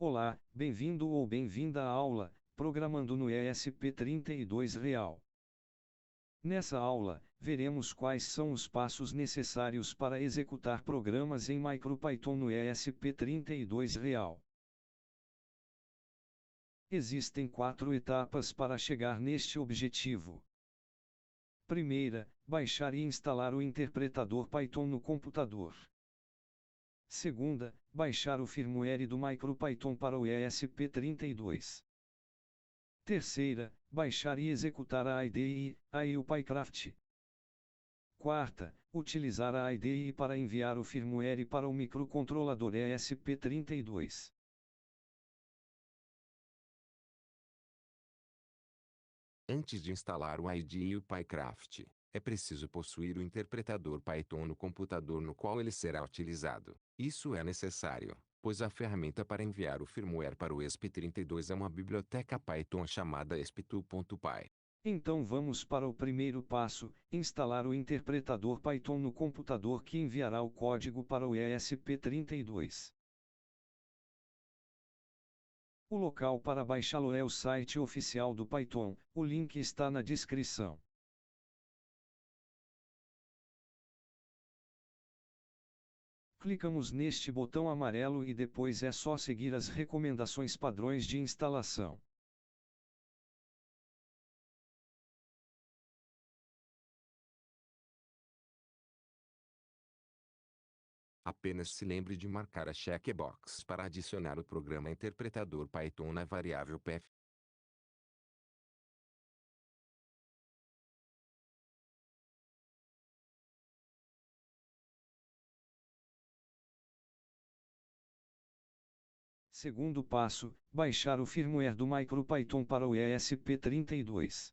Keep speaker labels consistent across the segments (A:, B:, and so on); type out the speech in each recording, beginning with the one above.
A: Olá, bem-vindo ou bem-vinda à aula, Programando no ESP32 Real. Nessa aula, veremos quais são os passos necessários para executar programas em MicroPython no ESP32 Real. Existem 4 etapas para chegar neste objetivo. Primeira, baixar e instalar o interpretador Python no computador. Segunda, baixar o firmware do MicroPython para o ESP32. Terceira, baixar e executar a IDE, o PyCraft. Quarta, utilizar a IDE para enviar o firmware para o microcontrolador ESP32.
B: Antes de instalar o IDE e o PyCraft, é preciso possuir o interpretador Python no computador no qual ele será utilizado. Isso é necessário, pois a ferramenta para enviar o firmware para o ESP32 é uma biblioteca Python chamada esp2.py.
A: Então vamos para o primeiro passo, instalar o interpretador Python no computador que enviará o código para o ESP32. O local para baixá-lo é o site oficial do Python, o link está na descrição. Clicamos neste botão amarelo e depois é só seguir as recomendações padrões de instalação.
B: Apenas se lembre de marcar a checkbox para adicionar o programa interpretador Python na variável path.
A: Segundo passo, baixar o firmware do MicroPython para o ESP32.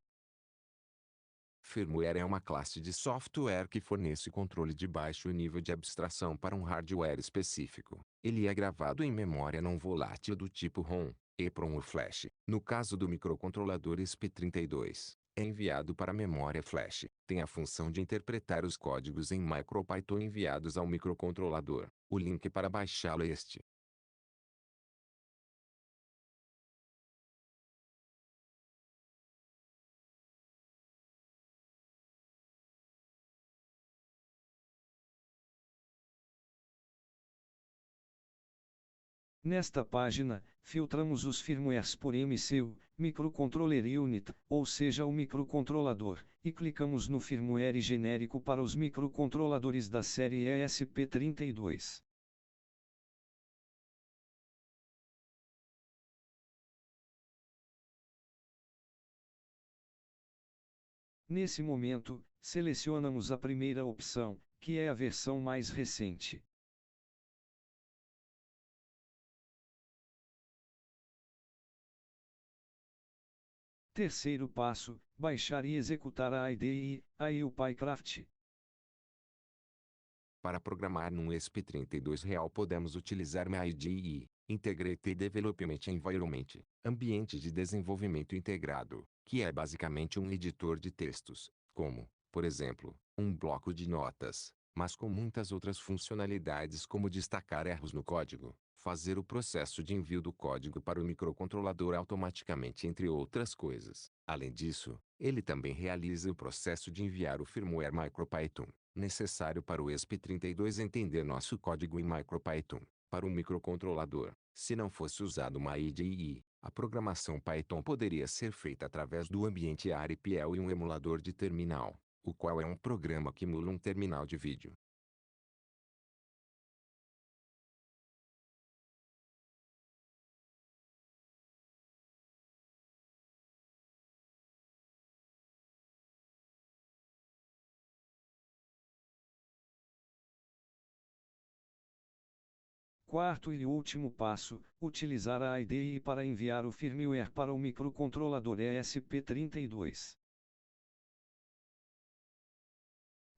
B: Firmware é uma classe de software que fornece controle de baixo nível de abstração para um hardware específico. Ele é gravado em memória não volátil do tipo ROM, EEPROM ou flash. No caso do microcontrolador ESP32, é enviado para a memória flash. Tem a função de interpretar os códigos em MicroPython enviados ao microcontrolador. O link para baixá-lo é este.
A: Nesta página, filtramos os firmwares por MCU, Microcontroller Unit, ou seja o microcontrolador, e clicamos no firmware genérico para os microcontroladores da série ESP32. Nesse momento, selecionamos a primeira opção, que é a versão mais recente. Terceiro passo, baixar e executar a IDE, o PyCraft.
B: Para programar num ESP32 Real podemos utilizar uma IDE, Integrated Development Environment, ambiente de desenvolvimento integrado, que é basicamente um editor de textos, como, por exemplo, um bloco de notas, mas com muitas outras funcionalidades como destacar erros no código, fazer o processo de envio do código para o microcontrolador automaticamente, entre outras coisas. Além disso, ele também realiza o processo de enviar o firmware MicroPython, necessário para o ESP32 entender nosso código em MicroPython, para o microcontrolador. Se não fosse usado uma IDE, a programação Python poderia ser feita através do ambiente ARPL e um emulador de terminal, o qual é um programa que emula um terminal de vídeo.
A: Quarto e último passo, utilizar a IDE para enviar o firmware para o microcontrolador ESP32.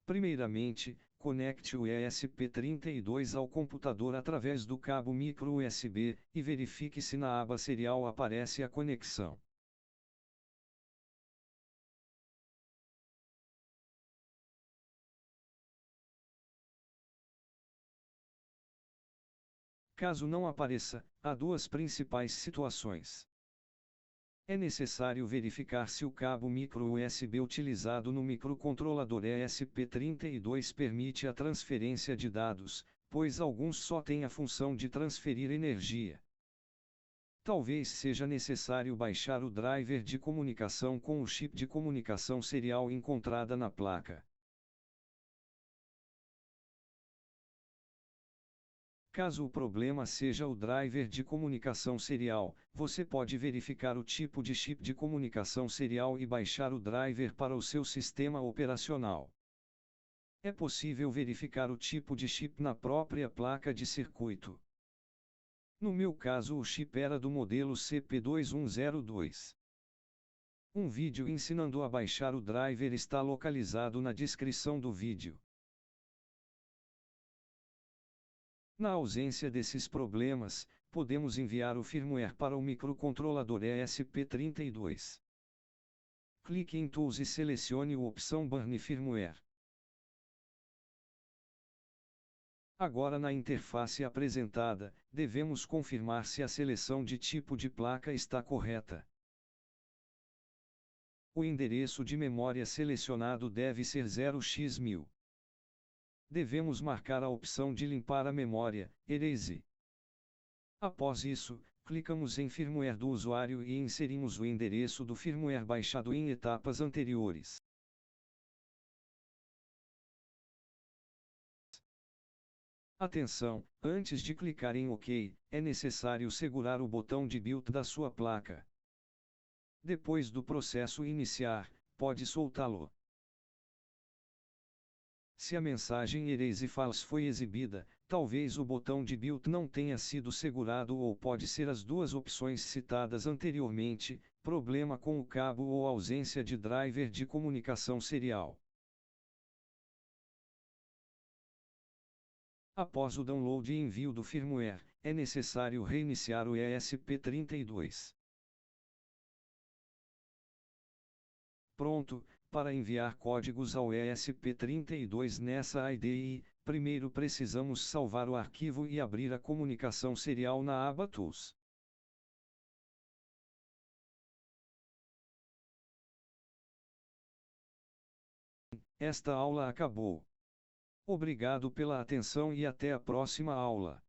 A: Primeiramente, conecte o ESP32 ao computador através do cabo micro USB, e verifique se na aba serial aparece a conexão. Caso não apareça, há duas principais situações. É necessário verificar se o cabo micro USB utilizado no microcontrolador ESP32 permite a transferência de dados, pois alguns só têm a função de transferir energia. Talvez seja necessário baixar o driver de comunicação com o chip de comunicação serial encontrada na placa. Caso o problema seja o driver de comunicação serial, você pode verificar o tipo de chip de comunicação serial e baixar o driver para o seu sistema operacional. É possível verificar o tipo de chip na própria placa de circuito. No meu caso, o chip era do modelo CP2102. Um vídeo ensinando a baixar o driver está localizado na descrição do vídeo. Na ausência desses problemas, podemos enviar o firmware para o microcontrolador ESP32. Clique em Tools e selecione a opção Burn Firmware. Agora na interface apresentada, devemos confirmar se a seleção de tipo de placa está correta. O endereço de memória selecionado deve ser 0x1000. Devemos marcar a opção de limpar a memória, Erase. Após isso, clicamos em firmware do usuário e inserimos o endereço do firmware baixado em etapas anteriores. Atenção, antes de clicar em OK, é necessário segurar o botão de Build da sua placa. Depois do processo iniciar, pode soltá-lo. Se a mensagem Erase Files foi exibida, talvez o botão de Build não tenha sido segurado ou pode ser as duas opções citadas anteriormente, problema com o cabo ou ausência de driver de comunicação serial. Após o download e envio do firmware, é necessário reiniciar o ESP32. Pronto, para enviar códigos ao ESP32 nessa IDE, primeiro precisamos salvar o arquivo e abrir a comunicação serial na aba Tools. Esta aula acabou. Obrigado pela atenção e até a próxima aula.